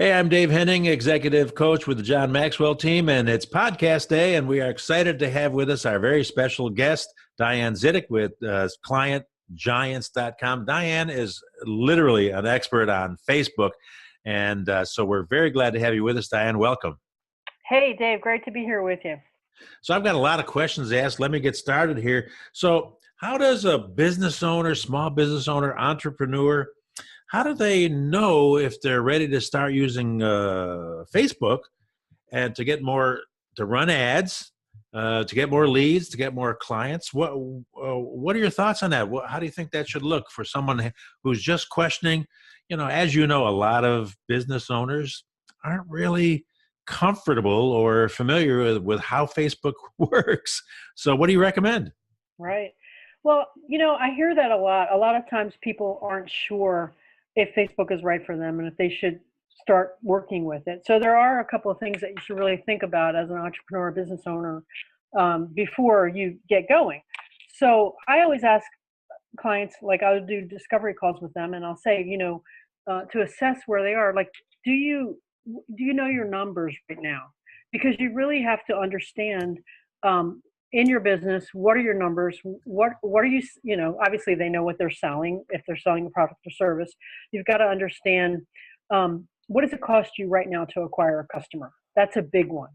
Hey, I'm Dave Henning, executive coach with the John Maxwell team, and it's podcast day, and we are excited to have with us our very special guest, DianeZidek with ClientGiants.com. Diane is literally an expert on Facebook, and so we're very glad to have you with us, Diane. Welcome. Hey, Dave. Great to be here with you. So I've got a lot of questions to ask. Let me get started here. So how does a business owner, small business owner, entrepreneur, how do they know if they're ready to start using Facebook and to get more, to run ads, to get more leads, to get more clients? What are your thoughts on that? How do you think that should look for someone who's just questioning? You know, as you know, a lot of business owners aren't really comfortable or familiar with how Facebook works. So what do you recommend? Right. Well, I hear that a lot. A lot of times people aren't sure if Facebook is right for them and if they should start working with it. So there are a couple of things that you should really think about as an entrepreneur or business owner before you get going. So I always ask clients, like I'll do discovery calls with them and I'll say, to assess where they are, like, do you know your numbers right now? Because you really have to understand in your business, what are your numbers? What are you, obviously they know what they're selling. If they're selling a product or service, you've got to understand what does it cost you right now to acquire a customer? That's a big one.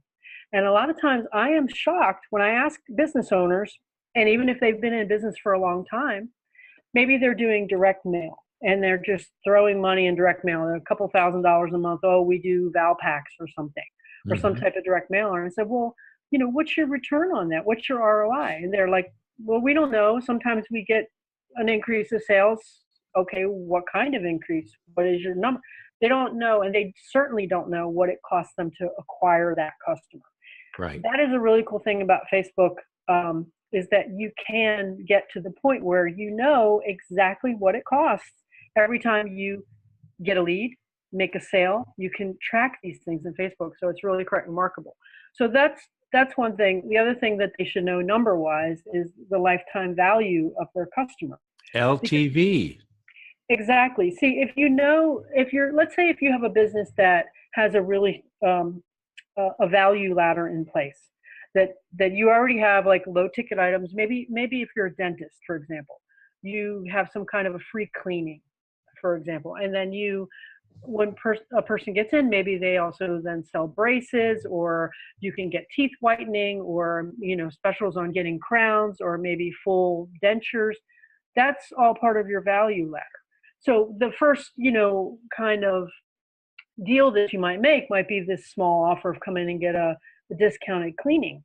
And a lot of times I am shocked when I ask business owners, and even if they've been in business for a long time, maybe they're doing direct mail and they're just throwing money in direct mail, a couple $1,000s a month. Oh, we do Val Packs or something, or some type of direct mailer. And I said, well, what's your return on that? What's your ROI? And they're like, well, we don't know. Sometimes we get an increase of sales. Okay, what kind of increase? What is your number? They don't know, and they certainly don't know what it costs them to acquire that customer. Right. That is a really cool thing about Facebook, is that you can get to the point where you know exactly what it costs every time you get a lead, make a sale. You can track these things in Facebook, so it's really quite remarkable. So that's one thing. The other thing that they should know number-wise is the lifetime value of their customer. LTV. Exactly. See, let's say if you have a business that has a really a value ladder in place, that you already have like low ticket items. Maybe if you're a dentist, for example, you have some kind of a free cleaning, for example, and then when a person gets in, maybe they also then sell braces, or you can get teeth whitening, or specials on getting crowns, or maybe full dentures. That's all part of your value ladder. So the first kind of deal that you might make might be this small offer of come in and get a discounted cleaning.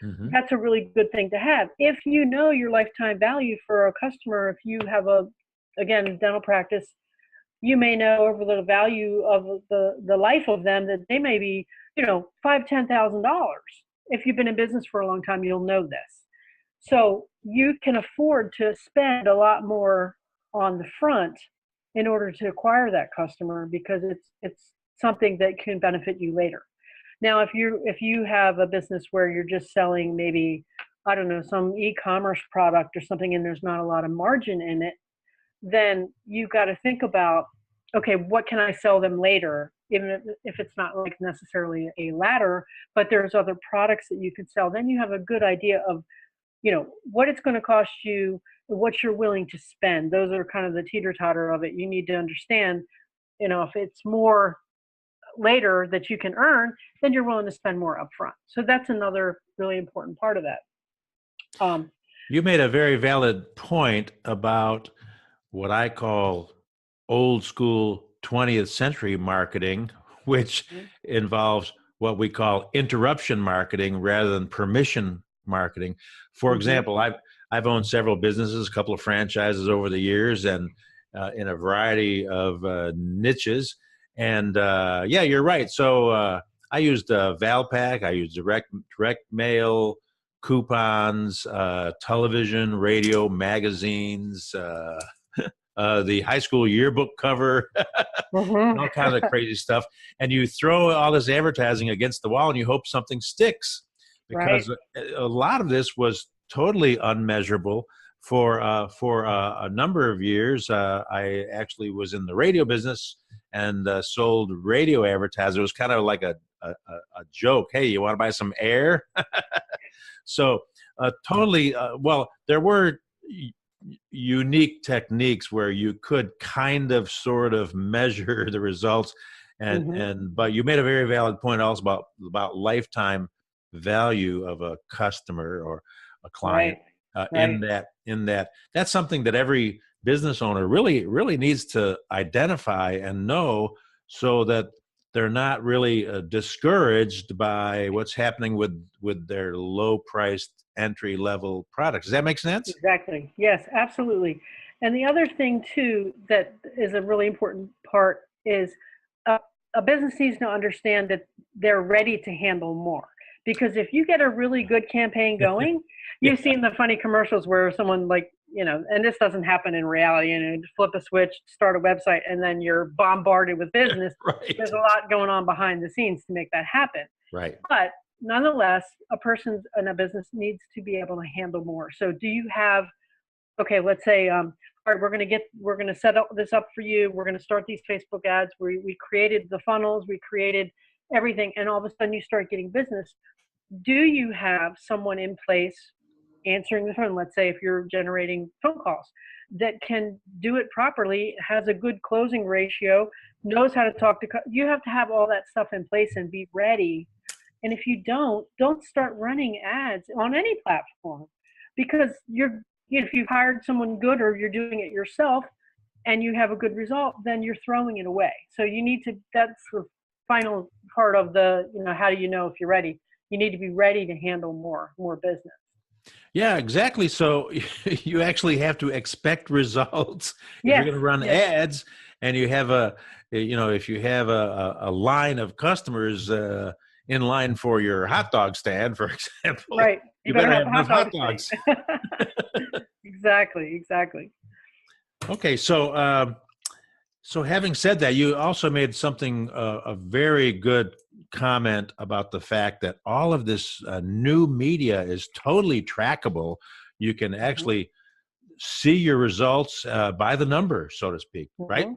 Mm-hmm. That's a really good thing to have. If you know your lifetime value for a customer, if you have a dental practice, you may know over the value of the life of them that they may be, $5,000-$10,000. If you've been in business for a long time, you'll know this. So you can afford to spend a lot more on the front in order to acquire that customer, because it's something that can benefit you later. Now, if you have a business where you're just selling maybe, I don't know, some e-commerce product or something, and there's not a lot of margin in it, then you've got to think about, okay, what can I sell them later, even if it's not like necessarily a ladder, but there's other products that you can sell. Then you have a good idea of, what it's going to cost you, what you're willing to spend. Those are kind of the teeter-totter of it. You need to understand, if it's more later that you can earn, then you're willing to spend more upfront. So that's another really important part of that. You made a very valid point about what I call old school 20th century marketing, which involves what we call interruption marketing rather than permission marketing. For example, I've owned several businesses, a couple of franchises over the years, and in a variety of niches. And yeah, you're right. So I used Valpak, I used direct mail, coupons, television, radio, magazines, the high school yearbook cover, and all kinds of crazy stuff. And you throw all this advertising against the wall and you hope something sticks, because a lot of this was totally unmeasurable. for a number of years, I actually was in the radio business and sold radio advertisers. It was kind of like a joke. Hey, you want to buy some air? So totally. Well, there were unique techniques where you could kind of sort of measure the results, but you made a very valid point also about lifetime value of a customer or a client. Right. In that that's something that every business owner really needs to identify and know, so that they're not really discouraged by what's happening with their low priced entry level products. Does that make sense? Exactly. Yes, absolutely. And the other thing too that is a really important part is a, a business needs to understand that they're ready to handle more. Because if you get a really good campaign going, Yeah. you've seen the funny commercials where someone like, and this doesn't happen in reality, just flip a switch, start a website, and then you're bombarded with business. Right. There's a lot going on behind the scenes to make that happen. Right. But nonetheless, a person in a business needs to be able to handle more. So do you have, okay, let's say, all right, we're going to set this up for you. We're going to start these Facebook ads. We created the funnels, we created everything, and all of a sudden you start getting business. Do you have someone in place answering the phone? Let's say if you're generating phone calls, that can do it properly, has a good closing ratio, knows how to talk to, you have to have all that stuff in place and be ready. And if you don't start running ads on any platform, because if you've hired someone good or you're doing it yourself and you have a good result, then you're throwing it away. So that's the final part of how do you know if you're ready? You need to be ready to handle more business. Yeah, exactly. So you actually have to expect results. If Yes, you're going to run yes. ads and you have if you have a line of customers in line for your hot dog stand, for example, Right. you better have a enough hot dogs. Exactly. Okay, so having said that, you also made something a very good comment about the fact that all of this new media is totally trackable. You can actually see your results by the number, so to speak, right?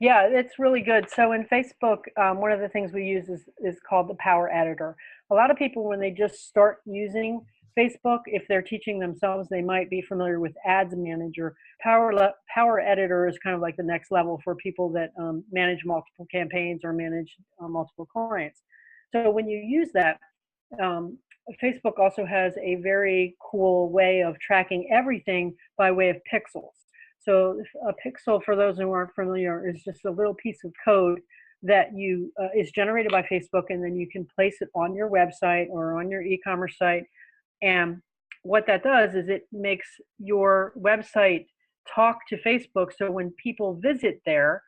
Yeah, it's really good. So in Facebook, one of the things we use is called the Power Editor. A lot of people, when they just start using Facebook, if they're teaching themselves, they might be familiar with Ads Manager. Power Editor is kind of like the next level for people that manage multiple campaigns or manage multiple clients. So when you use that, Facebook also has a very cool way of tracking everything by way of pixels. So a pixel, for those who aren't familiar, is just a little piece of code that is generated by Facebook, and then you can place it on your website or on your e-commerce site. And what that does is it makes your website talk to Facebook. So when people visit there,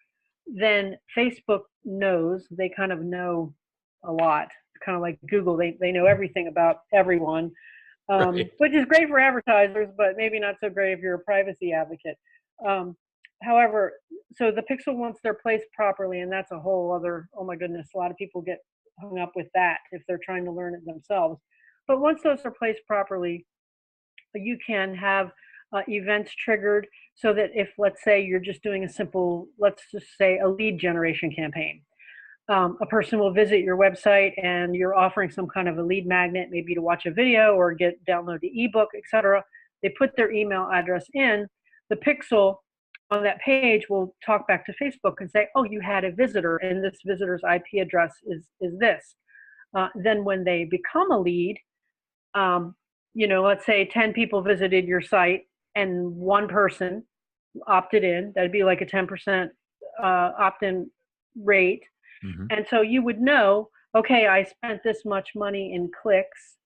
then Facebook knows, they kind of know a lot, kind of like Google, they know everything about everyone, Right. which is great for advertisers, but maybe not so great if you're a privacy advocate. However, so the pixel, once they're placed properly, and that's a whole other, oh my goodness, a lot of people get hung up with that if they're trying to learn it themselves. But once those are placed properly, you can have events triggered, so that if, let's say, you're just doing a simple, let's just say a lead generation campaign, a person will visit your website and you're offering some kind of a lead magnet, maybe to watch a video or download the ebook, etc. They put their email address in. The pixel on that page will talk back to Facebook and say, oh, you had a visitor and this visitor's IP address is this. Then when they become a lead, let's say 10 people visited your site and one person opted in, that'd be like a 10% opt-in rate. And so you would know, okay, I spent this much money in clicks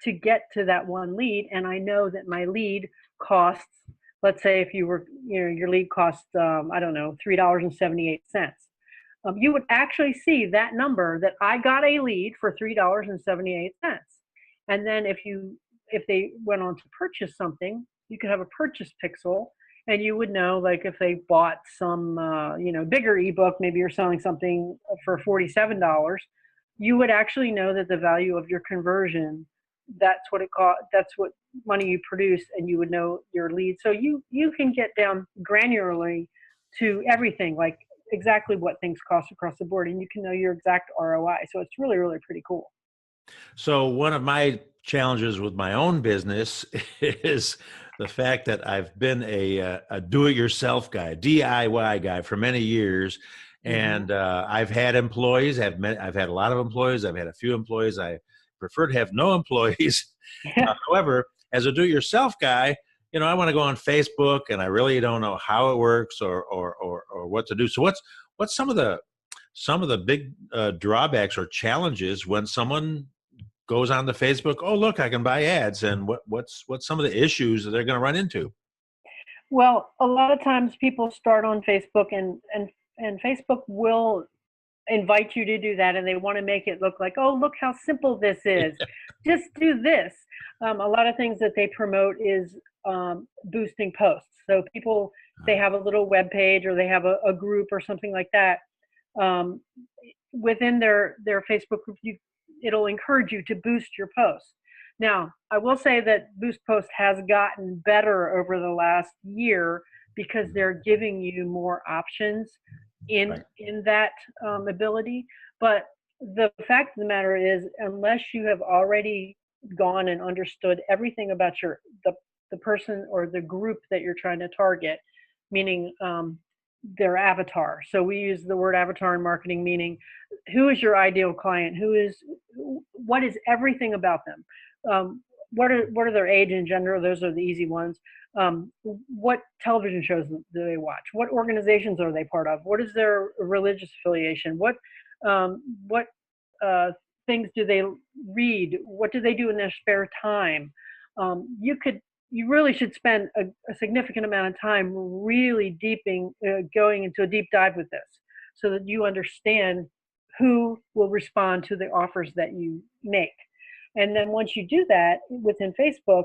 to get to that one lead, and I know that my lead costs, let's say if your lead costs, I don't know, $3.78. You would actually see that number, that I got a lead for $3.78. And then if they went on to purchase something, you could have a purchase pixel, and you would know, like, if they bought some, bigger ebook, maybe you're selling something for $47, you would actually know that the value of your conversion that's what it cost. That's what money you produce, and you would know your lead. So you can get down granularly to everything, like exactly what things cost across the board, and you can know your exact ROI. So it's really, really pretty cool. So one of my challenges with my own business is the fact that I've been a do-it-yourself guy, DIY guy for many years, and I've had employees. I've had a lot of employees. I've had a few employees. I prefer to have no employees. Yeah. However, as a do-it-yourself guy, I want to go on Facebook, and I really don't know how it works or what to do. So what's some of the big drawbacks or challenges when someone goes on to Facebook? Oh, look, I can buy ads. And what's some of the issues that they're going to run into? Well, a lot of times people start on Facebook, and Facebook will invite you to do that, and they want to make it look like, oh, look how simple this is. Just do this. A lot of things that they promote is boosting posts. So people, they have a little web page, or they have a group or something like that. Within their Facebook group, it'll encourage you to boost your posts. Now, I will say that Boost Post has gotten better over the last year because they're giving you more options in that ability. But the fact of the matter is, unless you have already gone and understood everything about the person or the group that you're trying to target, meaning their avatar. So we use the word avatar in marketing, meaning who is your ideal client? What is everything about them? What are their age and gender? Those are the easy ones. What television shows do they watch? What organizations are they part of? What is their religious affiliation? What things do they read? What do they do in their spare time? You really should spend a significant amount of time really going into a deep dive with this, so that you understand who will respond to the offers that you make. And then once you do that within Facebook,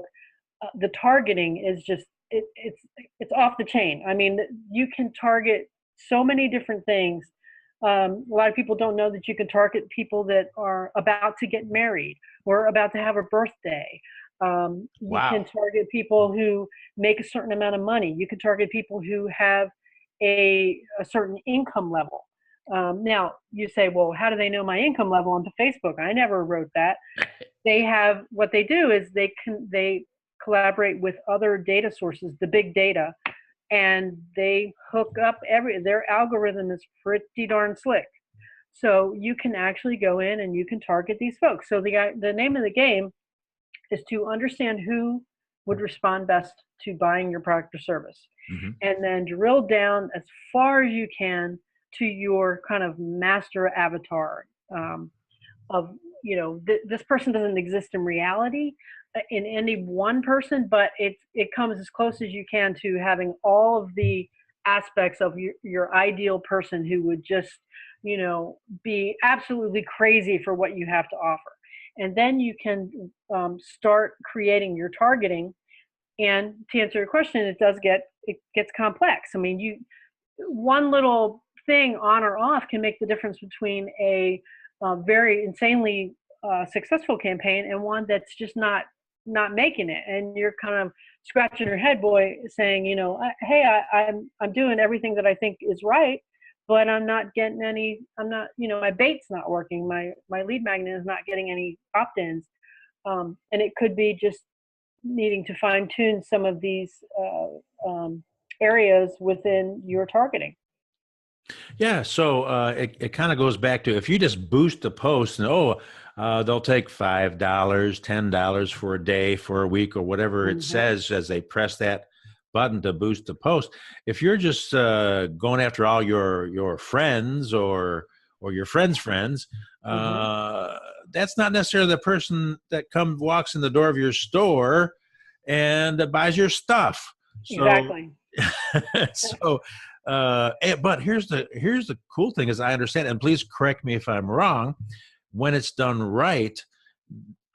the targeting is just it's off the chain. I mean, you can target so many different things. A lot of people don't know that you can target people that are about to get married or about to have a birthday. You can target people who make a certain amount of money. You can target people who have a certain income level. Now you say, well, how do they know my income level onto Facebook? I never wrote that. What they do is they collaborate with other data sources, the big data, and they hook up their algorithm is pretty darn slick. So you can actually go in and you can target these folks. So the name of the game is to understand who would respond best to buying your product or service, and then drill down as far as you can to your kind of master avatar of, this person doesn't exist in reality in any one person, but it comes as close as you can to having all of the aspects of your ideal person who would just, be absolutely crazy for what you have to offer. And then you can start creating your targeting. And to answer your question, it gets complex. I mean, one little thing on or off can make the difference between a very insanely successful campaign and one that's just not making it. And you're kind of scratching your head, boy, saying, hey, I'm doing everything that I think is right, but I'm not getting any. My bait's not working. My lead magnet is not getting any opt-ins, and it could be just needing to fine tune some of these areas within your targeting. Yeah, so it kind of goes back to, if you just boost the post and they'll take $5, $10 for a day, for a week, or whatever it says as they press that button to boost the post. If you're just going after all your friends or your friends' friends, that's not necessarily the person that walks in the door of your store and buys your stuff. Exactly. So. But here's the cool thing, as I understand, and please correct me if I'm wrong, when it's done right,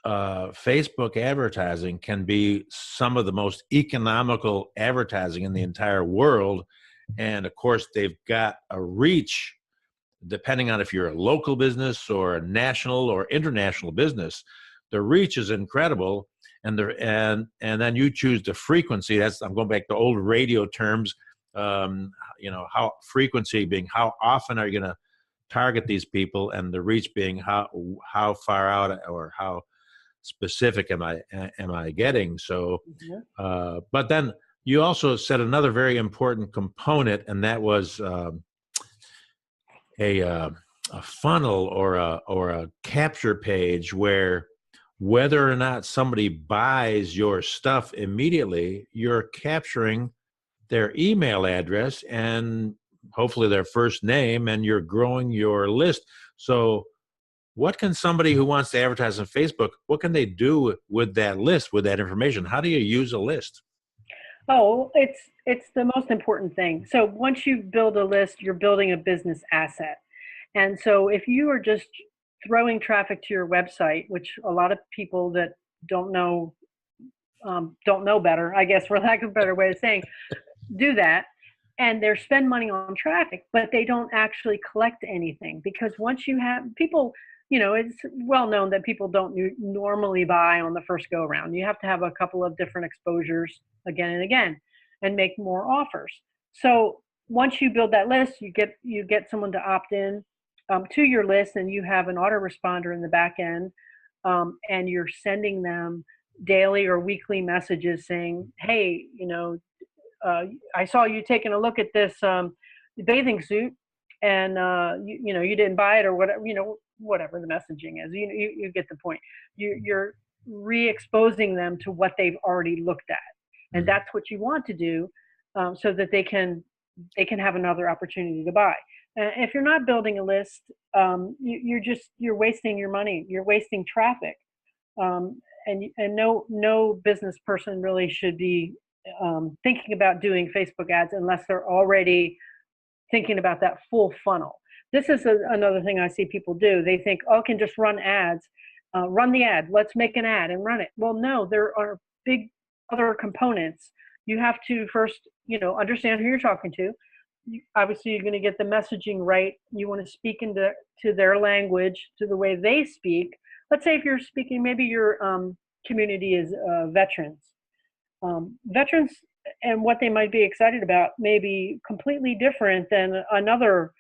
Facebook advertising can be some of the most economical advertising in the entire world. And of course, they've got a reach, depending on if you're a local business or a national or international business, the reach is incredible, and then you choose the frequency. I'm going back to old radio terms. How frequency being how often are you going to target these people, and the reach being how far out or how specific am I getting. So, but then you also said another very important component, and that was a funnel or a capture page where whether or not somebody buys your stuff immediately, you're capturing their email address and hopefully their first name, and you're growing your list. So what can somebody who wants to advertise on Facebook, what can they do with that list, with that information? How do you use a list? Oh, it's the most important thing. So once you build a list, you're building a business asset. And so if you are just throwing traffic to your website, which a lot of people that don't know better, I guess, for lack of a better way of saying, do that, and they spend money on traffic, but they don't actually collect anything. Because once you have people, it's well known that people don't normally buy on the first go around. You have to have a couple of different exposures again and again and make more offers. So once you build that list, you get someone to opt in to your list, and you have an autoresponder in the back end, and you're sending them daily or weekly messages saying, hey, I saw you taking a look at this bathing suit, and you didn't buy it, or whatever the messaging is. You get the point. You're re-exposing them to what they've already looked at, and that's what you want to do, so that they can have another opportunity to buy. If you're not building a list, you're wasting your money. You're wasting traffic, and no business person really should be thinking about doing Facebook ads unless they're already thinking about that full funnel. This is another thing I see people do. They think, oh, I can just run ads, run the ad. Let's make an ad and run it. Well, no, there are big other components. You have to first, understand who you're talking to. Obviously, you're going to get the messaging right. You want to speak to their language, to the way they speak. Let's say if you're speaking, maybe your community is veterans. Veterans and what they might be excited about may be completely different than another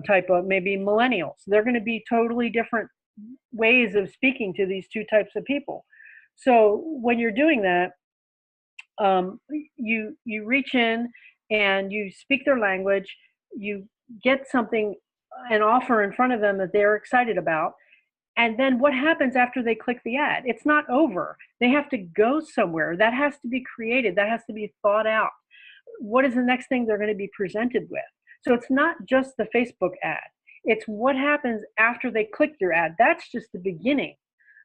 type of, maybe millennials. They're going to be totally different ways of speaking to these two types of people. So when you're doing that, you reach in and you speak their language, you get something, an offer in front of them that they're excited about. And then what happens after they click the ad? It's not over. They have to go somewhere. That has to be created. That has to be thought out. What is the next thing they're going to be presented with? So it's not just the Facebook ad. It's what happens after they click your ad. That's just the beginning.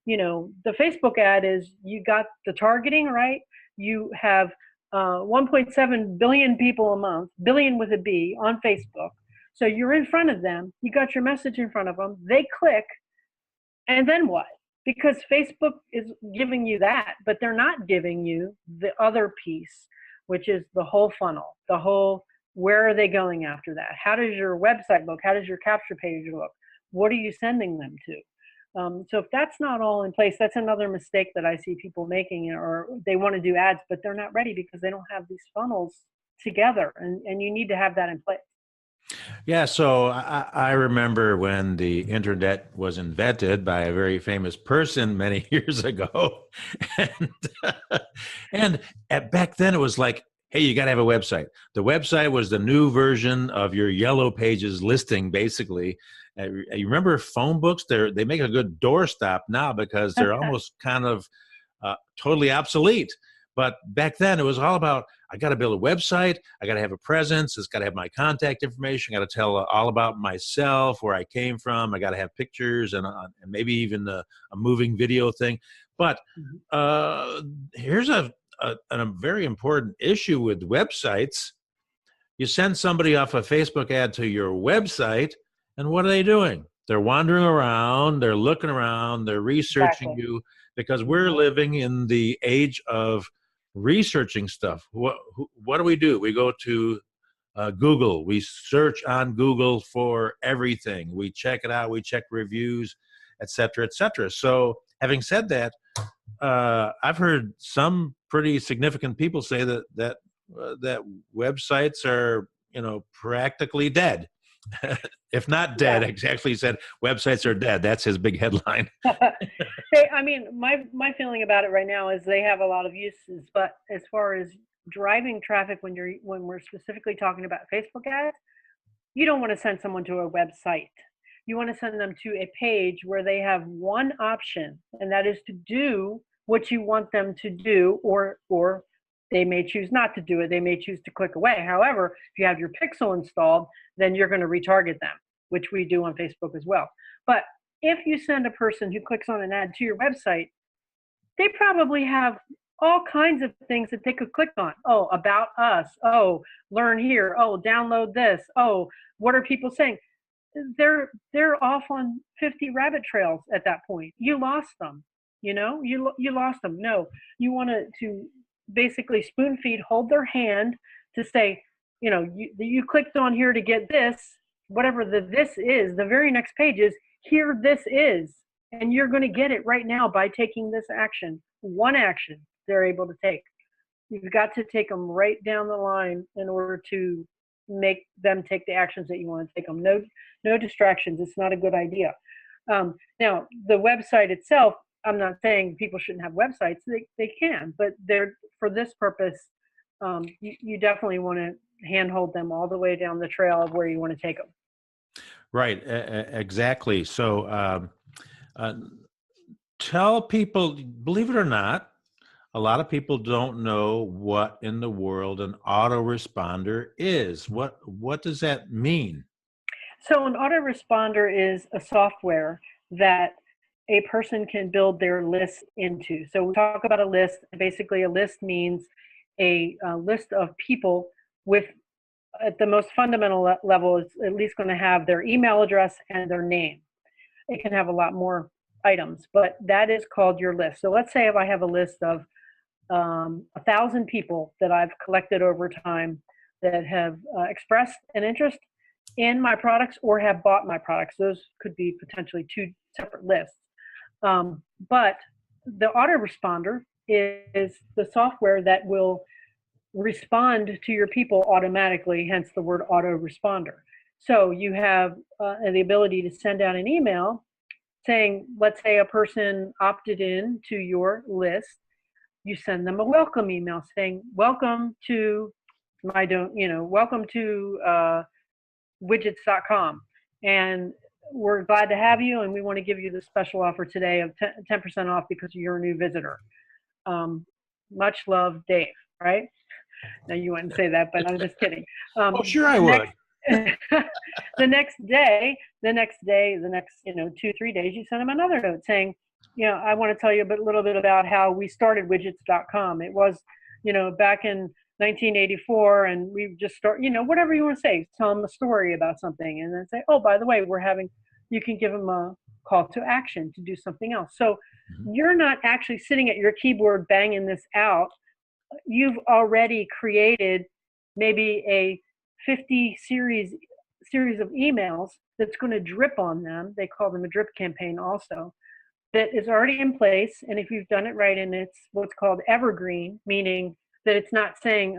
The Facebook ad is, you got the targeting right. You have 1.7 billion people a month, billion with a B, on Facebook. So you're in front of them. You got your message in front of them. They click. And then what? Because Facebook is giving you that, but they're not giving you the other piece, which is the whole funnel, the whole, where are they going after that? How does your website look? How does your capture page look? What are you sending them to? So if that's not all in place, that's another mistake that I see people making, or they want to do ads, but they're not ready because they don't have these funnels together, and you need to have that in place. Yeah, so I remember when the internet was invented by a very famous person many years ago, and back then it was like, hey, you got to have a website. The website was the new version of your Yellow Pages listing, basically. You remember phone books? They make a good doorstop now because they're almost kind of totally obsolete. But back then it was all about, I got to build a website. I got to have a presence. It's got to have my contact information. I got to tell all about myself, where I came from. I got to have pictures and maybe even a moving video thing. But here's a very important issue with websites. You send somebody off a Facebook ad to your website, and what are they doing? They're wandering around. They're looking around. They're researching you, because we're living in the age of researching stuff. What do? We go to Google. We search on Google for everything. We check it out. We check reviews. et cetera, et cetera. So having said that, I've heard some pretty significant people say that websites are, practically dead. If not dead, Yeah. exactly said websites are dead. That's his big headline. My feeling about it right now is they have a lot of uses, but as far as driving traffic, when we're specifically talking about Facebook ads, you don't want to send someone to a website. You want to send them to a page where they have one option, and that is to do what you want them to do, or they may choose not to do it. They may choose to click away. However, if you have your pixel installed, then you're going to retarget them, which we do on Facebook as well. But if you send a person who clicks on an ad to your website, they probably have all kinds of things that they could click on. Oh, about us. Oh, learn here. Oh, download this. Oh, what are people saying? They're off on 50 rabbit trails at that point. You lost them. You lost them. No, you want to basically spoon feed, hold their hand to say, you clicked on here to get this, whatever this is. The very next page is, here this is, and you're going to get it right now by taking this action. One action they're able to take. You've got to take them right down the line in order to make them take the actions that you want to take them. No distractions. It's not a good idea. Now, the website itself, I'm not saying people shouldn't have websites. They can, but they're, for this purpose, you definitely want to handhold them all the way down the trail of where you want to take them. Right, exactly. So tell people, believe it or not, a lot of people don't know what in the world an autoresponder is. What does that mean? So an autoresponder is a software that a person can build their list into. So we talk about a list. Basically, a list means a list of people with, at the most fundamental level, is at least going to have their email address and their name. It can have a lot more items, but that is called your list. So let's say if I have a list of 1,000 people that I've collected over time that have expressed an interest in my products or have bought my products. Those could be potentially two separate lists. But the autoresponder is the software that will respond to your people automatically, hence the word autoresponder. So you have the ability to send out an email saying, let's say a person opted in to your list. You send them a welcome email saying, welcome to welcome to widgets.com. And we're glad to have you, and we want to give you the special offer today of 10% off because you're a new visitor. Much love, Dave, right? Now, you wouldn't say that, but I'm just kidding. Oh, sure I would. The next 2-3 days, you send them another note saying, I want to tell you a little bit about how we started widgets.com. It was, back in 1984, and we just whatever you want to say, tell them a story about something, and then say, oh, by the way, you can give them a call to action to do something else. So you're not actually sitting at your keyboard banging this out. You've already created maybe a 50 series of emails that's going to drip on them. They call them a drip campaign also, that is already in place. And if you've done it right, and it's what's called evergreen, meaning that it's not saying,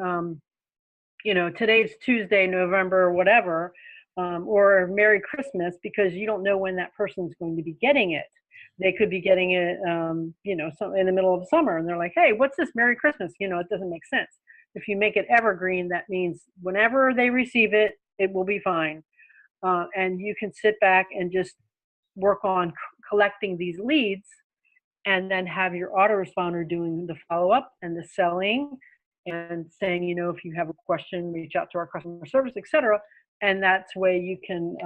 today's Tuesday, November, whatever, or Merry Christmas, because you don't know when that person's going to be getting it. They could be getting it, in the middle of summer, and they're like, hey, what's this Merry Christmas? It doesn't make sense. If you make it evergreen, that means whenever they receive it, it will be fine. And you can sit back and just work on collecting these leads, and then have your autoresponder doing the follow-up and the selling and saying, if you have a question, reach out to our customer service, etc. And that's way you can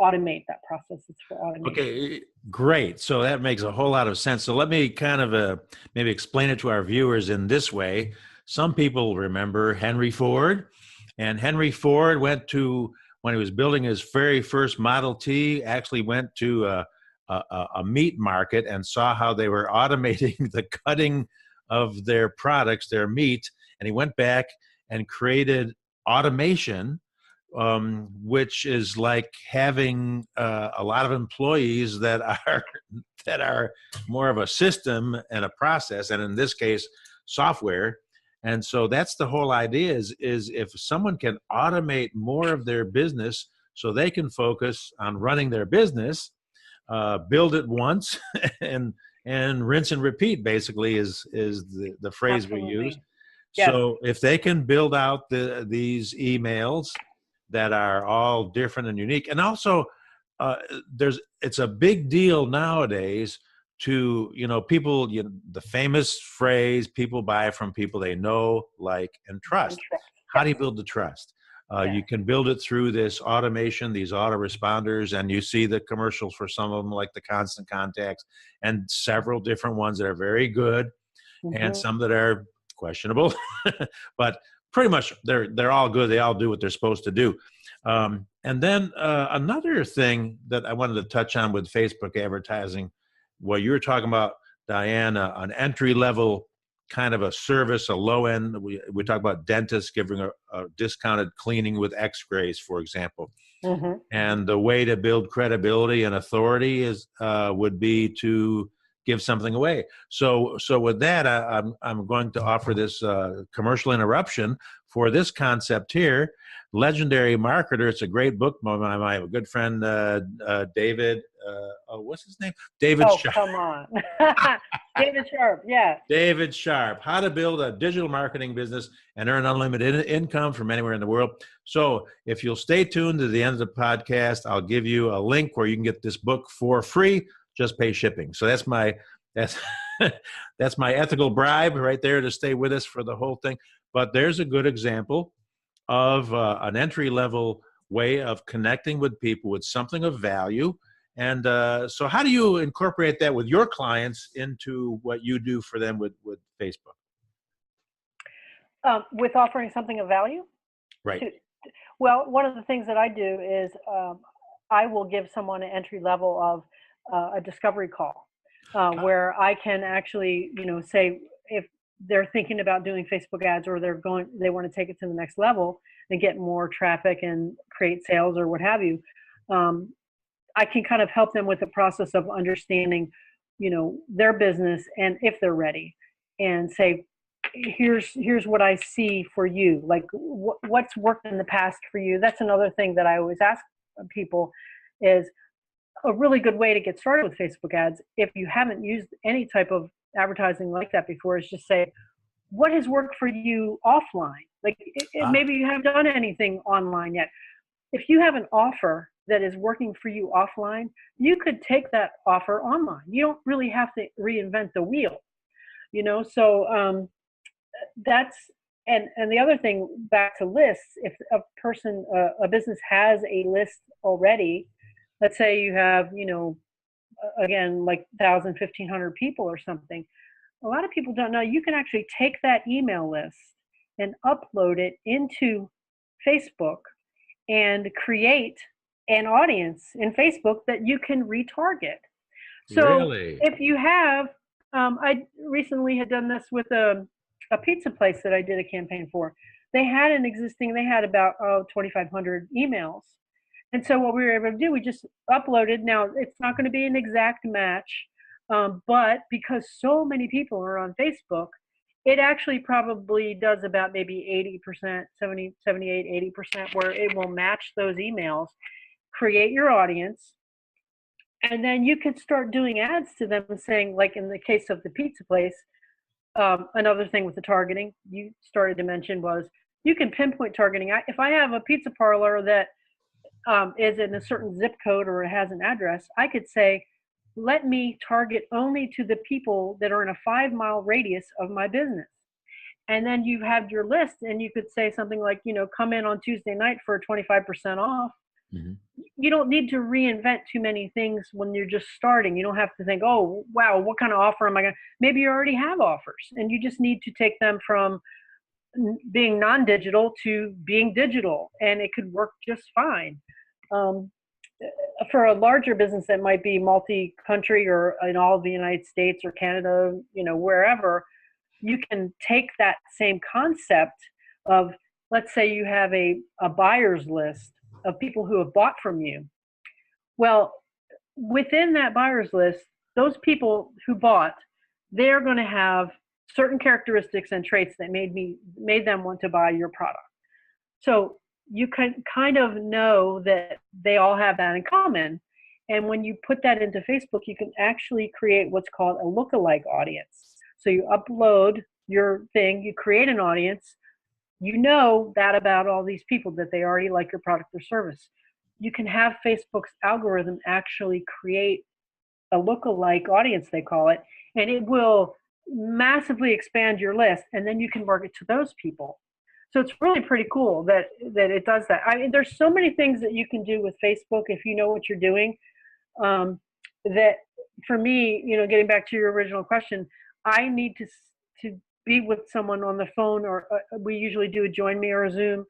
automate that process. It's for automation. Okay, great. So that makes a whole lot of sense. So let me kind of maybe explain it to our viewers in this way. Some people remember Henry Ford, and Henry Ford when he was building his very first Model T, actually went to a meat market and saw how they were automating the cutting of their products, their meat, and he went back and created automation which is like having a lot of employees that are more of a system and a process, and in this case, software. And so that's the whole idea is if someone can automate more of their business so they can focus on running their business, build it once and rinse and repeat basically is the phrase we use. Yes. So if they can build out these emails that are all different and unique, and also it's a big deal nowadays to, people, the famous phrase, people buy from people they know, like, and trust. How do you build the trust? You can build it through this automation, these autoresponders, and you see the commercials for some of them, like the Constant Contacts, and several different ones that are very good, and some that are questionable, but pretty much they're all good. They all do what they're supposed to do. And then another thing that I wanted to touch on with Facebook advertising, what you were talking about, Diane, an entry-level kind of a service, a low end. We talk about dentists giving a discounted cleaning with X-rays, for example. And the way to build credibility and authority would be to give something away. So with that, I'm going to offer this commercial interruption for this concept here. Legendary Marketer. It's a great book. My good friend David. What's his name? David Sharp. Come on. David Sharp. Yeah. David Sharp. How to build a digital marketing business and earn unlimited income from anywhere in the world. So if you'll stay tuned to the end of the podcast, I'll give you a link where you can get this book for free. Just pay shipping. So that's my ethical bribe right there to stay with us for the whole thing. But there's a good example of an entry-level way of connecting with people with something of value. And so how do you incorporate that with your clients into what you do for them with Facebook? With offering something of value? Right. Well, one of the things that I do is I will give someone an entry level of a discovery call where I can actually, say if they're thinking about doing Facebook ads or they want to take it to the next level and get more traffic and create sales or what have you. I can kind of help them with the process of understanding, their business and if they're ready, and say, here's what I see for you. Like what's worked in the past for you. That's another thing that I always ask people is a really good way to get started with Facebook ads. If you haven't used any type of advertising like that before, is just say, what has worked for you offline? Like maybe you haven't done anything online yet. If you have an offer that is working for you offline, you could take that offer online. You don't really have to reinvent the wheel, so that's, and the other thing, back to lists, if a business has a list already, let's say you have, again, like 1,000, 1,500 people or something, a lot of people don't know, you can actually take that email list and upload it into Facebook and create an audience in Facebook that you can retarget. So really? If you have, I recently had done this with a pizza place that I did a campaign for. They had about 2,500 emails. And so what we were able to do, we just uploaded. Now, it's not going to be an exact match, but because so many people are on Facebook, it actually probably does about maybe 80%, 70, 78, 80%, where it will match those emails, create your audience, and then you could start doing ads to them saying, like in the case of the pizza place, another thing with the targeting you started to mention was you can pinpoint targeting. If I have a pizza parlor that is in a certain zip code or it has an address, I could say, let me target only to the people that are in a 5-mile radius of my business. And then you have your list and you could say something like, come in on Tuesday night for 25% off. You don't need to reinvent too many things when you're just starting. You don't have to think, oh, wow, what kind of offer am I going to? Maybe you already have offers and you just need to take them from being non-digital to being digital, and it could work just fine. For a larger business that might be multi-country or in all of the United States or Canada, wherever, you can take that same concept of, let's say you have a buyer's list of people who have bought from you. Well, within that buyer's list, those people who bought, they're going to have certain characteristics and traits that made them want to buy your product. So you can kind of know that they all have that in common. And when you put that into Facebook, you can actually create what's called a lookalike audience. So you upload your thing, you create an audience, you know that about all these people, that they already like your product or service. You can have Facebook's algorithm actually create a lookalike audience, they call it, and it will massively expand your list, and then you can market to those people. So it's really pretty cool that it does that. I mean, there's so many things that you can do with Facebook if you know what you're doing. That for me, getting back to your original question, I need to be with someone on the phone, or we usually do a Join Me or a Zoom,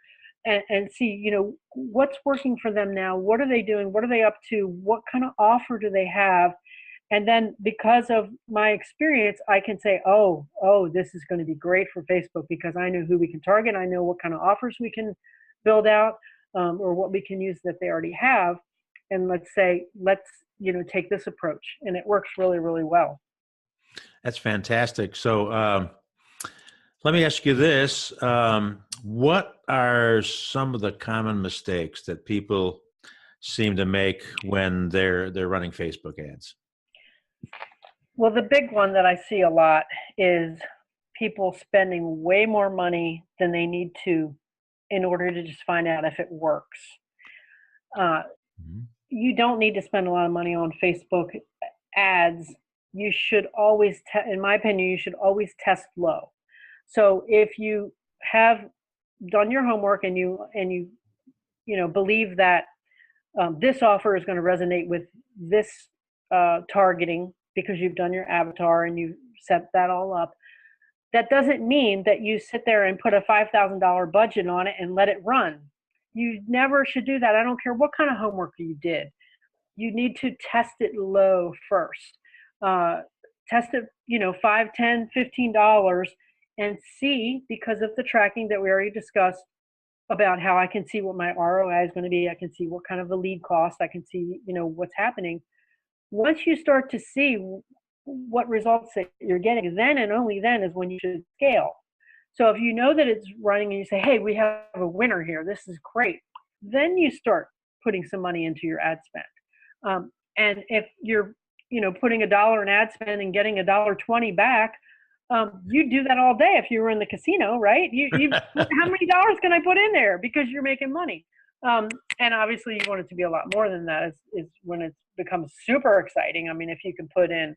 and see, what's working for them now. What are they doing? What are they up to? What kind of offer do they have? And then because of my experience, I can say, oh, this is going to be great for Facebook because I know who we can target. I know what kind of offers we can build out, or what we can use that they already have. And let's take this approach. And it works really, really well. That's fantastic. So let me ask you this. What are some of the common mistakes that people seem to make when they're running Facebook ads? Well, the big one that I see a lot is people spending way more money than they need to in order to just find out if it works. You don't need to spend a lot of money on Facebook ads. You should always, in my opinion, you should always test low. So if you have done your homework and you believe that this offer is going to resonate with this targeting because you've done your avatar and you set that all up, that doesn't mean that you sit there and put a $5,000 budget on it and let it run. You never should do that. I don't care what kind of homework you did. You need to test it low first. Test it, $5, $10, $15 and see, because of the tracking that we already discussed about how I can see what my ROI is going to be. I can see what kind of the lead cost. I can see, what's happening. Once you start to see what results that you're getting, then and only then is when you should scale. So if you know that it's running and you say, hey, we have a winner here, this is great, then you start putting some money into your ad spend. And if you're, putting $1 in ad spend and getting $1.20 back, you do that all day if you were in the casino, right? You how many dollars can I put in there because you're making money? And obviously you want it to be a lot more than that is when it becomes super exciting. I mean, if you can put in,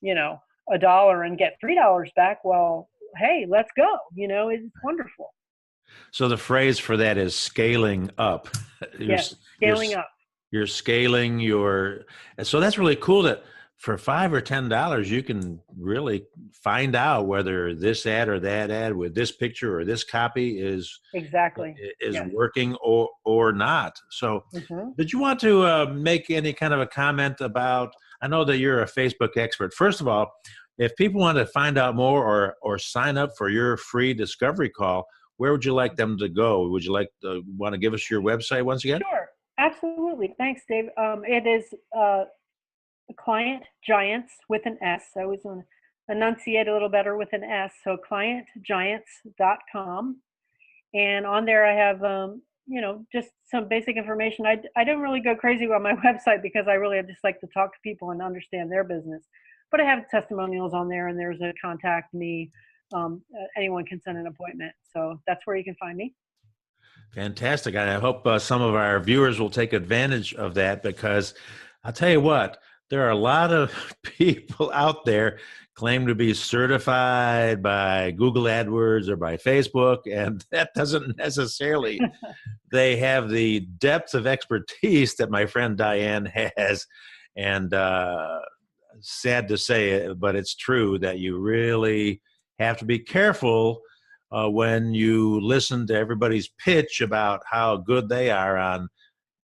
$1 and get $3 back, well, hey, let's go. It's wonderful. So the phrase for that is scaling up. Yes, scaling up. You're scaling so that's really cool that for $5 or $10, you can really find out whether this ad or that ad with this picture or this copy is working or not. So did you want to make any kind of a comment about, I know that you're a Facebook expert. First of all, if people want to find out more or sign up for your free discovery call, where would you like them to go? Would you want to give us your website once again? Sure, absolutely. Thanks, Dave. It is Client Giants with an S. I always want to enunciate a little better with an S. So clientgiants.com. And on there I have, just some basic information. I don't really go crazy on my website because I really just like to talk to people and understand their business. But I have testimonials on there, and there's a contact me. Anyone can send an appointment. So that's where you can find me. Fantastic. I hope some of our viewers will take advantage of that, because I'll tell you what, there are a lot of people out there claim to be certified by Google AdWords or by Facebook, and that doesn't necessarily, they have the depth of expertise that my friend Diane has. And sad to say it, but it's true that you really have to be careful when you listen to everybody's pitch about how good they are on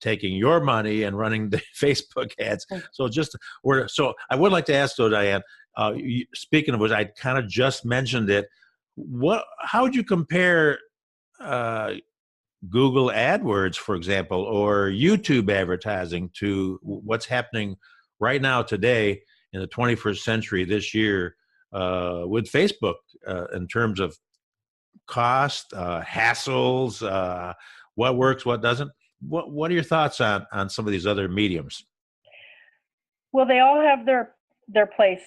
taking your money and running the Facebook ads. So I would like to ask though, Diane, speaking of which, I kind of just mentioned it. How would you compare Google AdWords, for example, or YouTube advertising to what's happening right now today in the 21st century this year with Facebook in terms of cost, hassles, what works, what doesn't. What are your thoughts on some of these other mediums? Well, they all have their place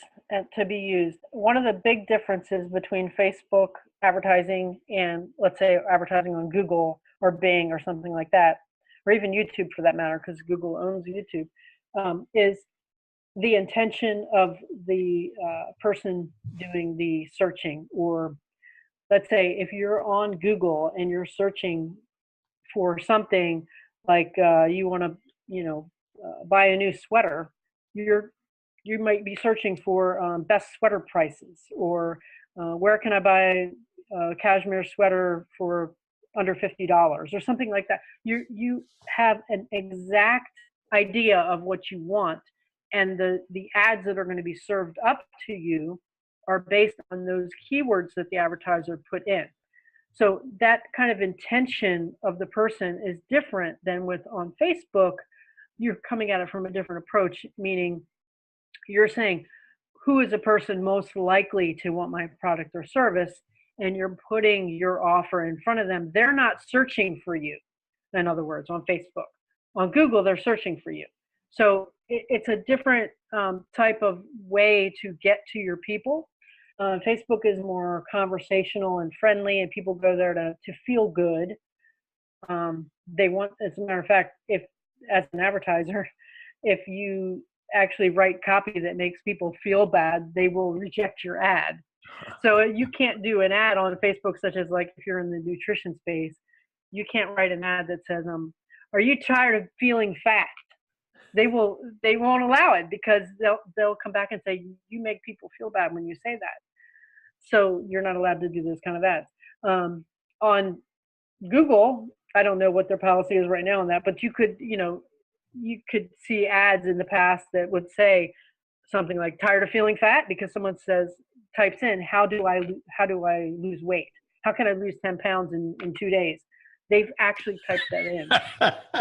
to be used. One of the big differences between Facebook advertising and, let's say, advertising on Google or Bing or something like that, or even YouTube for that matter, because Google owns YouTube, is the intention of the person doing the searching. Or let's say if you're on Google and you're searching for something like you want to, buy a new sweater, you might be searching for best sweater prices, or where can I buy a cashmere sweater for under $50 or something like that. You have an exact idea of what you want, and the ads that are going to be served up to you are based on those keywords that the advertiser put in. So that kind of intention of the person is different than with on Facebook. You're coming at it from a different approach, meaning you're saying, who is a person most likely to want my product or service? And you're putting your offer in front of them. They're not searching for you, in other words, on Facebook. On Google, they're searching for you. So it's a different type of way to get to your people. Facebook is more conversational and friendly, and people go there to feel good. They want, as a matter of fact, if as an advertiser, if you actually write copy that makes people feel bad, they will reject your ad. So you can't do an ad on Facebook, such as like if you're in the nutrition space, you can't write an ad that says, "Are you tired of feeling fat?" They won't allow it, because they'll come back and say, "You make people feel bad when you say that." So you're not allowed to do those kind of ads. On Google, I don't know what their policy is right now on that, but you could see ads in the past that would say something like "tired of feeling fat," because someone types in, how do I lose weight? How can I lose 10 pounds in 2 days? They've actually typed that in.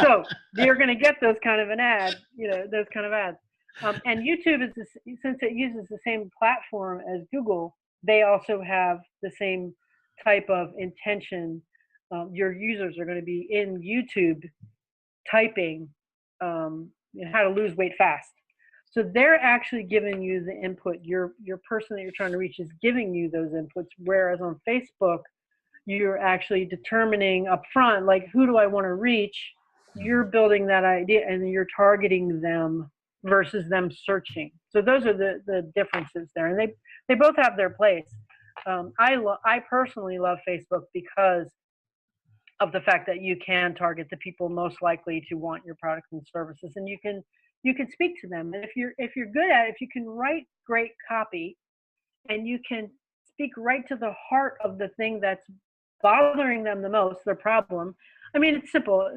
So you're going to get those kind of an ad, those kind of ads. And YouTube since it uses the same platform as Google, they also have the same type of intention. Your users are going to be in YouTube typing how to lose weight fast. So they're actually giving you the input. Your person that you're trying to reach is giving you those inputs. Whereas on Facebook, you're actually determining up front, like, who do I want to reach? You're building that idea, and you're targeting them versus them searching. So those are the differences there, and they both have their place. I personally love Facebook because of the fact that you can target the people most likely to want your products and services, and you can speak to them. And if you're good at it, if you can write great copy and you can speak right to the heart of the thing that's bothering them the most, their problem. I mean, it's simple.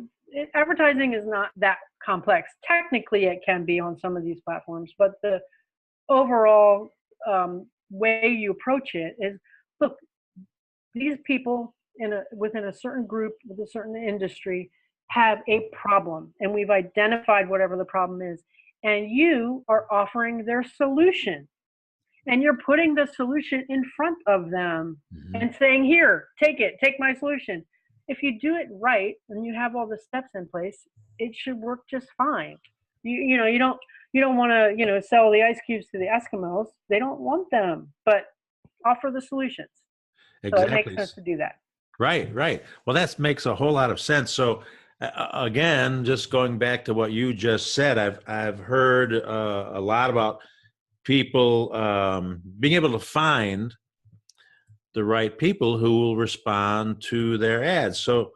Advertising is not that complex. Technically, it can be on some of these platforms, but the overall way you approach it is, look, these people within a certain group, with a certain industry, have a problem, and we've identified whatever the problem is, and you are offering their solution, and you're putting the solution in front of them and saying, "Here, take my solution." If you do it right and you have all the steps in place, it should work just fine. You don't want to sell the ice cubes to the Eskimos. They don't want them, but offer the solutions. Exactly. So it makes sense to do that. Right. Well, that makes a whole lot of sense. So again, just going back to what you just said, I've heard a lot about people being able to find the right people who will respond to their ads. So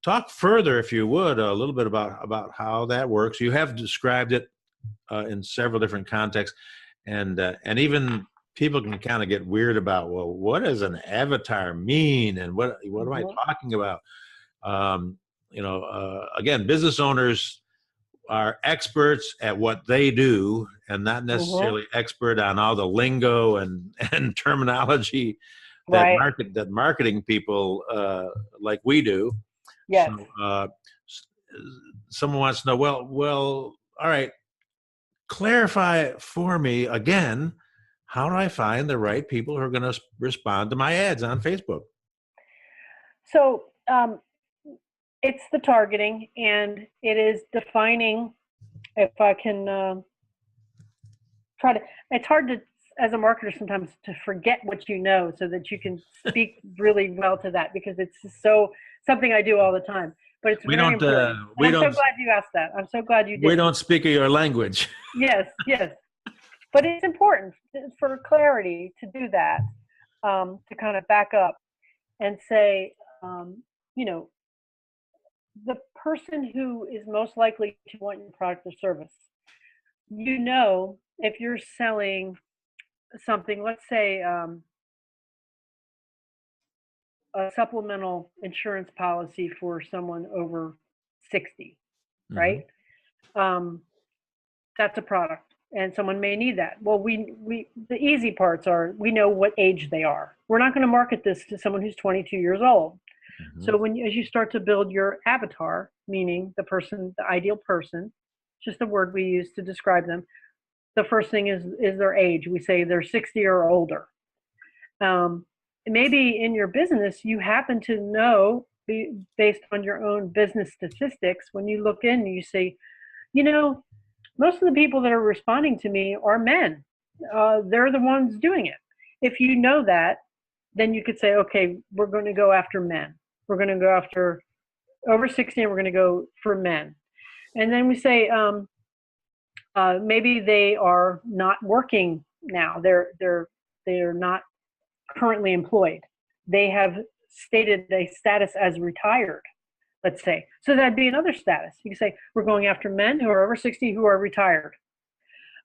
talk further, if you would, a little bit about how that works. You have described it in several different contexts, and even people can kind of get weird about, well, what does an avatar mean, and what am I talking about? Again, business owners are experts at what they do, and not necessarily expert on all the lingo and terminology that marketing people like we do. Yes. So s- someone wants to know, well, all right, clarify for me again, how do I find the right people who are going to respond to my ads on Facebook? So it's the targeting, and it is defining. If I can try to, it's hard to, as a marketer, sometimes to forget what you know so that you can speak really well to that, because it's so something I do all the time. But it's We very don't, important. And we I'm so don't, glad you asked that. I'm so glad you we did. don't speak of your language. Yes, yes. But it's important for clarity to do that, to kind of back up and say, you know, the person who is most likely to want your product or service. You know, if you're selling something, let's say a supplemental insurance policy for someone over 60, Hmm. right? Um, that's a product, and someone may need that. Well, we the easy parts are we know what age they are. We're not going to market this to someone who's 22 years old. Hmm. So as you start to build your avatar, meaning the person, the ideal person, just the word we use to describe them, the first thing is their age. We say they're 60 or older. Um, Maybe in your business, you happen to know, based on your own business statistics, when you look in, you say, you know, most of the people that are responding to me are men. They're the ones doing it. If you know that, then you could say, okay, we're going to go after men. We're going to go after over 60, and we're going to go for men. And then we say, maybe they are not working now. They're not currently employed. They have stated a status as retired, let's say. So that'd be another status. You can say, we're going after men who are over 60 who are retired.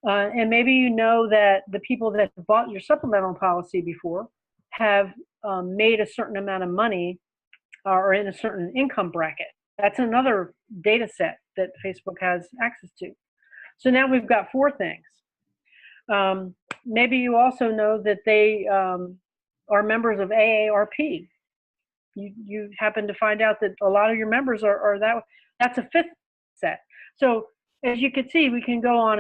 And maybe you know that the people that bought your supplemental policy before have made a certain amount of money or in a certain income bracket. That's another data set that Facebook has access to. So now we've got four things. Maybe you also know that they are members of AARP. You happen to find out that a lot of your members are that. That's a fifth set. So as you can see, we can go on,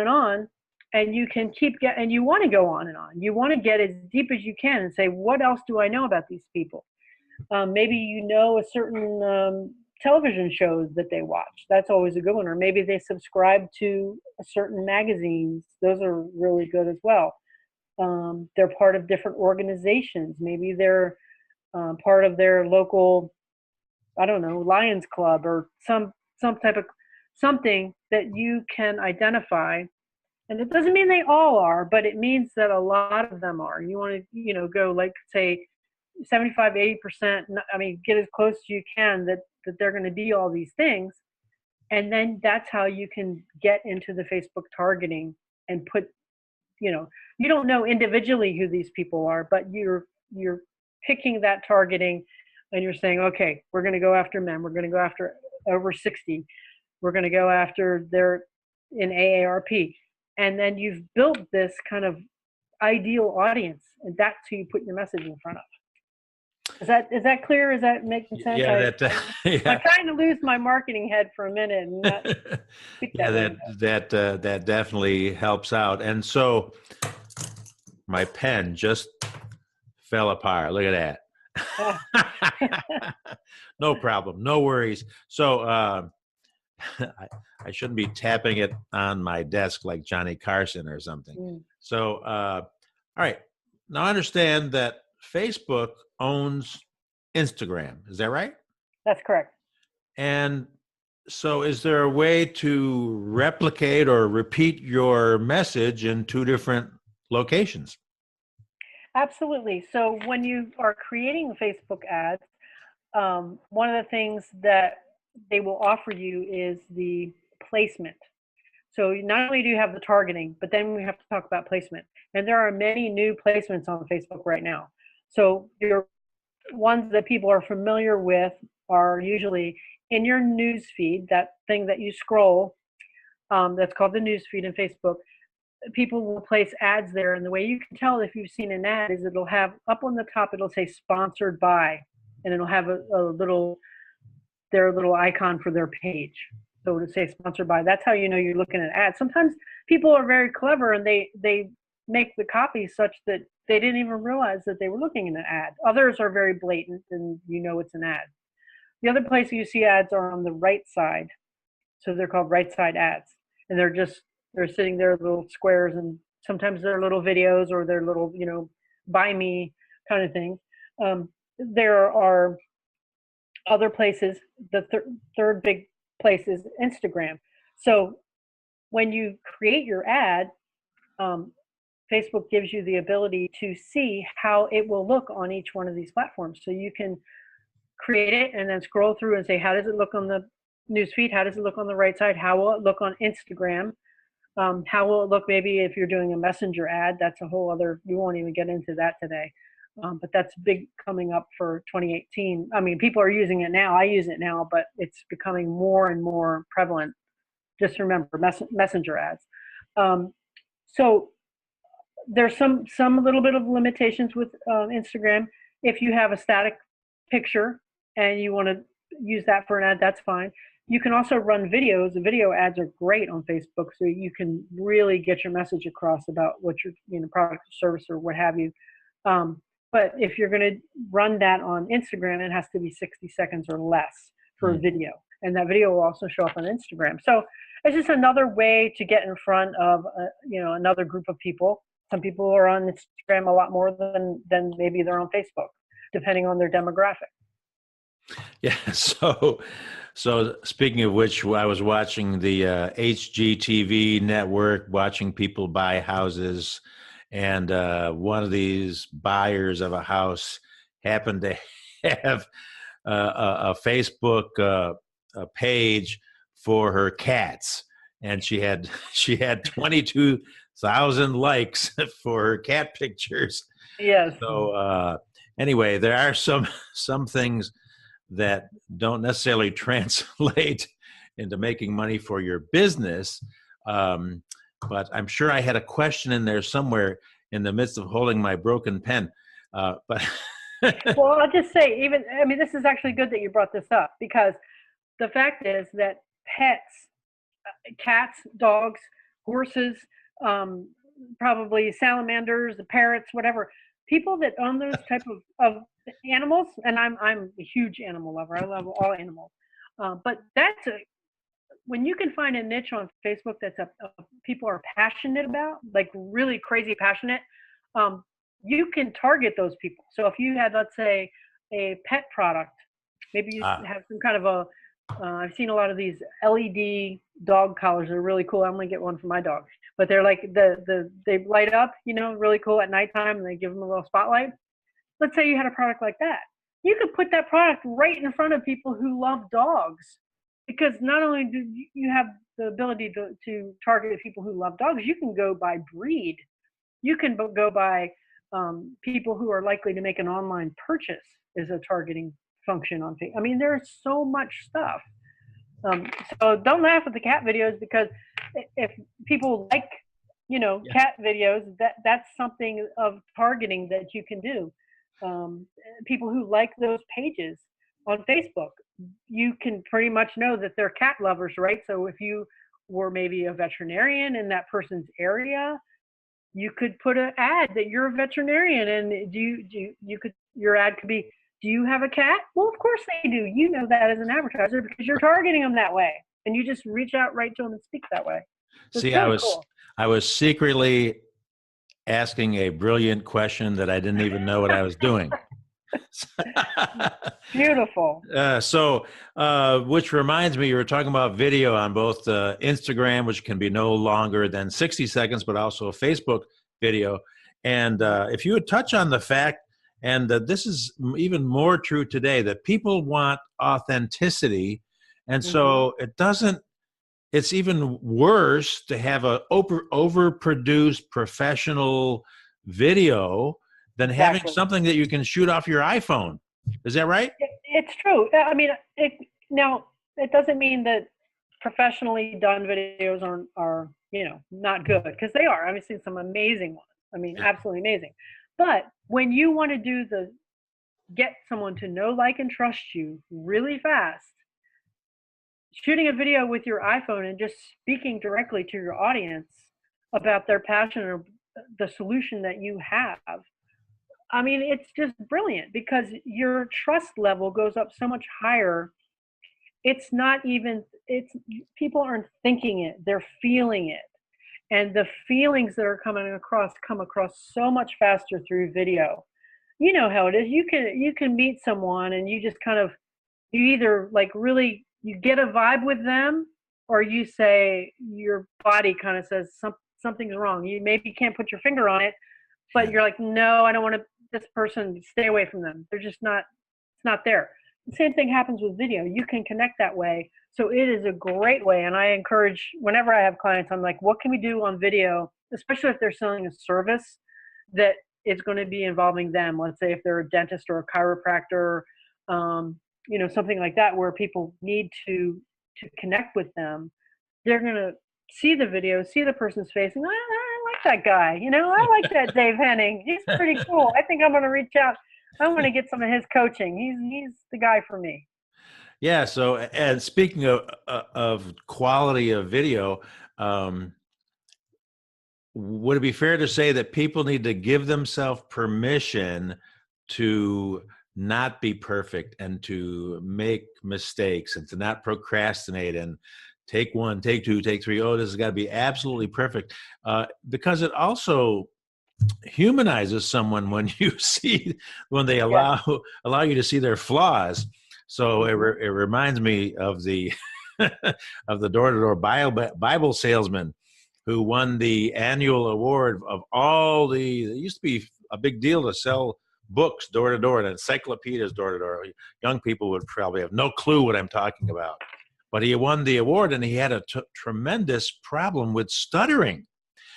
and you can and you want to go on and on. You want to get as deep as you can and say, what else do I know about these people? Maybe you know a certain television shows that they watch. That's always a good one. Or maybe they subscribe to a certain magazines. Those are really good as well. They're part of different organizations. Maybe they're part of their local, I don't know, Lions Club or some type of something that you can identify. And it doesn't mean they all are, but it means that a lot of them are. You want to, go like say 75, 80%, I mean, get as close as you can that they're going to be all these things. And then that's how you can get into the Facebook targeting and put, you don't know individually who these people are, but you're picking that targeting, and you're saying, okay, we're going to go after men. We're going to go after over 60. We're going to go after their in AARP. And then you've built this kind of ideal audience, and that's who you put your message in front of. Is that clear? Is that making sense? Yeah, I'm trying to lose my marketing head for a minute and not speak yeah, that way. that definitely helps out. And so my pen just fell apart. Look at that. No problem. No worries. So I shouldn't be tapping it on my desk like Johnny Carson or something. So, all right. Now I understand that Facebook owns Instagram. Is that right? That's correct. And so is there a way to replicate or repeat your message in two different locations? Absolutely. So when you are creating Facebook ads, one of the things that they will offer you is the placement. So not only do you have the targeting, but then we have to talk about placement. And there are many new placements on Facebook right now. So your ones that people are familiar with are usually in your news feed, that thing that you scroll, that's called the news feed in Facebook. People will place ads there, and the way you can tell if you've seen an ad is it'll have up on the top, it'll say sponsored by, and it'll have a little their little icon for their page. So to say sponsored by, that's how you know you're looking at ads. Sometimes people are very clever and they make the copy such that they didn't even realize that they were looking at an ad. Others are very blatant and you know it's an ad. The other place you see ads are on the right side. So they're called right side ads. And they're sitting there, little squares, and sometimes they're little videos or they're little, buy me kind of thing. There are other places. The third big place is Instagram. So when you create your ad, Facebook gives you the ability to see how it will look on each one of these platforms. So you can create it and then scroll through and say, how does it look on the newsfeed? How does it look on the right side? How will it look on Instagram? How will it look maybe if you're doing a messenger ad? That's a whole other, we won't even get into that today. But that's big coming up for 2018. I mean, people are using it now. I use it now, but it's becoming more and more prevalent. Just remember messenger ads. So there's some little bit of limitations with Instagram. If you have a static picture and you want to use that for an ad, that's fine. You can also run videos. The video ads are great on Facebook, so you can really get your message across about what your product or service or what have you. But if you're going to run that on Instagram, it has to be 60 seconds or less for a video, and that video will also show up on Instagram. So it's just another way to get in front of another group of people. Some people are on Instagram a lot more than maybe they're on Facebook, depending on their demographic. Yeah. So speaking of which, I was watching the HGTV network, watching people buy houses, and one of these buyers of a house happened to have a Facebook a page for her cats, and she had 22,000 likes for her cat pictures. Yes. So anyway, there are some things that don't necessarily translate into making money for your business. But I'm sure I had a question in there somewhere in the midst of holding my broken pen. But well, I'll just say, this is actually good that you brought this up, because the fact is that pets, cats, dogs, horses, probably salamanders, parrots, whatever, people that own those type of animals, and I'm a huge animal lover. I love all animals. But when you can find a niche on Facebook that's people are passionate about, like really crazy passionate, you can target those people. So if you had, let's say, a pet product, maybe you have some kind of I've seen a lot of these LED dog collars that are really cool. I'm gonna get one for my dog, but they're like they light up, really cool at nighttime, and they give them a little spotlight. Let's say you had a product like that. You could put that product right in front of people who love dogs, because not only do you have the ability to target people who love dogs, you can go by breed. You can go by people who are likely to make an online purchase as a targeting function on Facebook. I mean, there's so much stuff. So don't laugh at the cat videos, because if people like, cat videos, that's something of targeting that you can do. People who like those pages on Facebook, you can pretty much know that they're cat lovers, right? So if you were maybe a veterinarian in that person's area, you could put an ad that you're a veterinarian, and your ad could be, do you have a cat? Well, of course they do. You know that as an advertiser, because you're targeting them that way, and you just reach out right to them and speak that way. So see, I was secretly asking a brilliant question that I didn't even know what I was doing. Beautiful. Which reminds me, you were talking about video on both Instagram, which can be no longer than 60 seconds, but also a Facebook video. And if you would touch on the fact, and this is even more true today, that people want authenticity. And so it's even worse to have a overproduced professional video than having something that you can shoot off your iPhone. Is that right? It's true. I mean, now it doesn't mean that professionally done videos are not good, because they are. I've seen some amazing ones. I mean, absolutely amazing. But when you want to get someone to know, like, and trust you really fast, shooting a video with your iPhone and just speaking directly to your audience about their passion or the solution that you have. I mean, it's just brilliant because your trust level goes up so much higher. It's not even, it's people aren't thinking it, they're feeling it. And the feelings that are coming across come across so much faster through video. You know how it is. You can meet someone and you just kind of, you either like really you get a vibe with them, or you say your body kind of says something's wrong. You maybe can't put your finger on it, but Yeah. you're like, no, I don't want to, this person, stay away from them. They're just not, it's not there. The same thing happens with video. You can connect that way. So it is a great way. And I encourage, whenever I have clients, I'm like, what can we do on video, especially if they're selling a service that is going to be involving them. Let's say if they're a dentist or a chiropractor, something like that, where people need to connect with them. They're going to see the video, see the person's face, and I like that guy. I like that Dave Henning. He's pretty cool. I think I'm going to reach out. I want to get some of his coaching. He's the guy for me. Yeah. So, and speaking of quality of video, would it be fair to say that people need to give themselves permission to not be perfect and to make mistakes and to not procrastinate and take one, take two, take three? Oh, this has got to be absolutely perfect, because it also humanizes someone when when they Yeah. allow you to see their flaws. So it reminds me of the of the door-to-door Bible salesman who won the annual award of all the. It used to be a big deal to sell books door to door and encyclopedias door to door. Young people would probably have no clue what I'm talking about. But he won the award, and he had a tremendous problem with stuttering.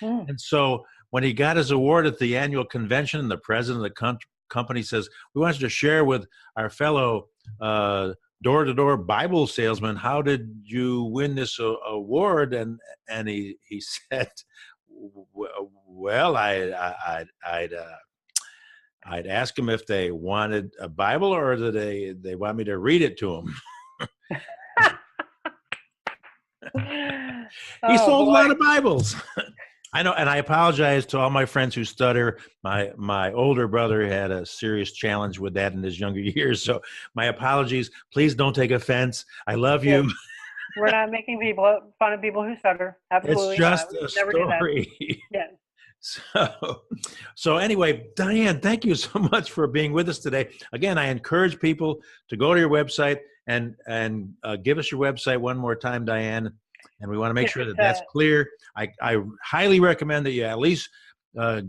Mm. And so when he got his award at the annual convention, the president of the company says, "We want you to share with our fellow door-to-door Bible salesman, how did you win this award?" And he said, "Well, I'd ask them if they wanted a Bible or did they want me to read it to them." He Oh sold a boy. lot of Bibles. I know, and I apologize to all my friends who stutter. My older brother had a serious challenge with that in his younger years, so my apologies. Please don't take offense. I love Yes. you. We're not making fun of people who stutter. It's Absolutely not. just We a would never do that. story. Yeah. So anyway, Diane, thank you so much for being with us today. Again, I encourage people to go to your website and give us your website one more time, Diane. And we want to make Yes, sure that that's it's clear. I highly recommend that you at least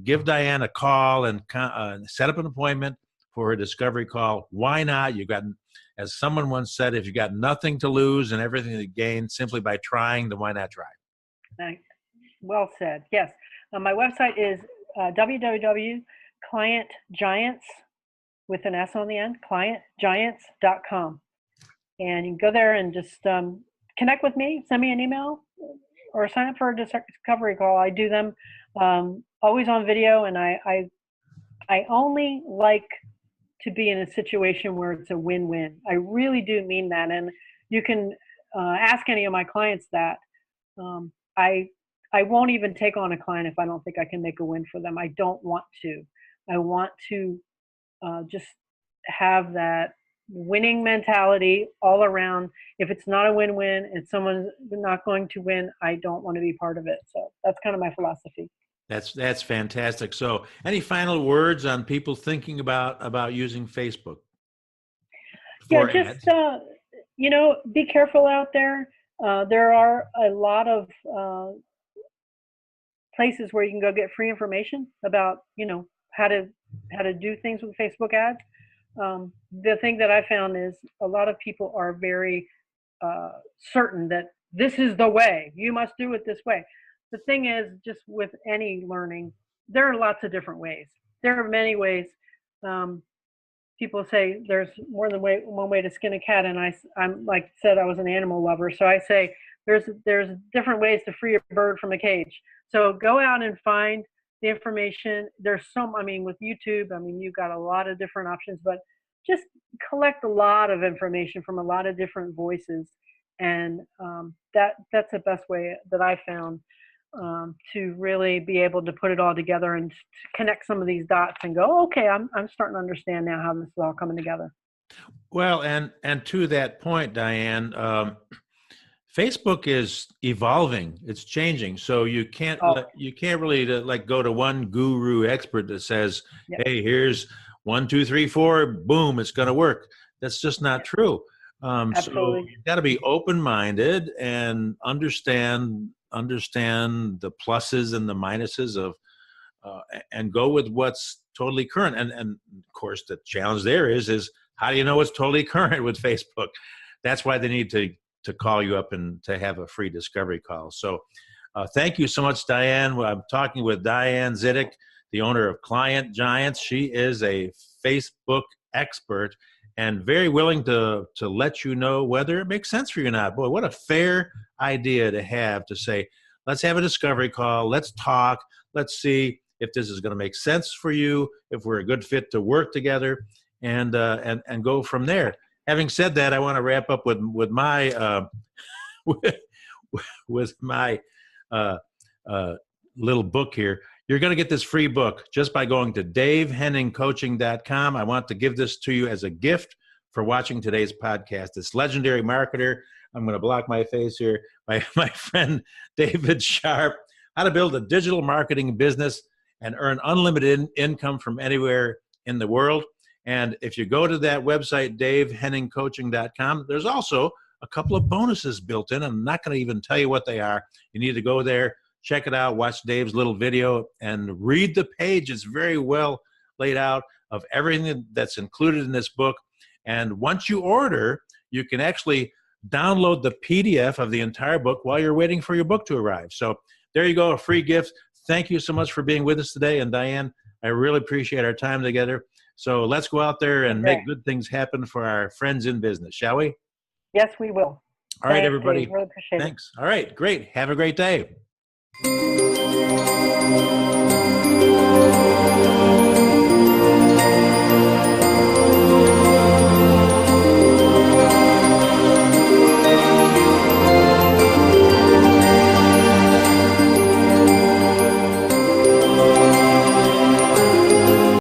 give Diane a call and set up an appointment for a discovery call. Why not? You've got, as someone once said, if you've got nothing to lose and everything to gain simply by trying, then why not try? nice. Well said. Yes. My website is www.clientgiants with an S on the end, clientgiants.com. And you can go there and just connect with me, send me an email, or sign up for a discovery call. I do them always on video, and I only like to be in a situation where it's a win-win. I really do mean that, and you can ask any of my clients that. I won't even take on a client if I don't think I can make a win for them. I don't want to. I want to just have that winning mentality all around. If it's not a win-win and someone's not going to win, I don't want to be part of it. So that's kind of my philosophy. That's fantastic. So, any final words on people thinking about using Facebook Yeah, for just ads? be careful out there. There are a lot of places where you can go get free information about how to do things with Facebook ads. The thing that I found is a lot of people are very certain that this is the way, you must do it this way. The thing is, just with any learning, there are lots of different ways. There are many ways. Um, People say there's more than one way to skin a cat, and I'm like said, I was an animal lover, so I say there's different ways to free a bird from a cage. So go out and find the information. There's with YouTube, you've got a lot of different options, but just collect a lot of information from a lot of different voices, And that's the best way that I found to really be able to put it all together and to connect some of these dots and go, okay, I'm starting to understand now how this is all coming together. Well, and to that point, Diane, Facebook is evolving; it's changing. So you can't really like go to one guru expert that says, Yep. "Hey, here's 1, 2, 3, 4, boom, it's going to work." That's just not true. So you've got to be open-minded and understand the pluses and the minuses of, and go with what's totally current. And of course, the challenge there is how do you know what's totally current with Facebook? That's why they need to call you up and to have a free discovery call. So thank you so much, Diane. I'm talking with DianeZidek, the owner of Client Giants. She is a Facebook expert and very willing to let you know whether it makes sense for you or not. Boy, what a fair idea to have, to say, let's have a discovery call. Let's talk. Let's see if this is going to make sense for you, if we're a good fit to work together, and go from there. Having said that, I want to wrap up with my with my little book here. You're going to get this free book just by going to davehenningcoaching.com. I want to give this to you as a gift for watching today's podcast. This legendary marketer, I'm going to block my face here, my friend David Sharp, How to Build a Digital Marketing Business and Earn Unlimited Income from Anywhere in the World. And if you go to that website, davehenningcoaching.com, there's also a couple of bonuses built in. I'm not going to even tell you what they are. You need to go there, check it out, watch Dave's little video, and read the page. It's very well laid out of everything that's included in this book. And once you order, you can actually download the PDF of the entire book while you're waiting for your book to arrive. So there you go, a free gift. Thank you so much for being with us today. And Diane, I really appreciate our time together. So let's go out there and make good things happen for our friends in business, shall we? Yes, we will. All right, everybody. Really appreciate it. Thanks. All right, great. Have a great day.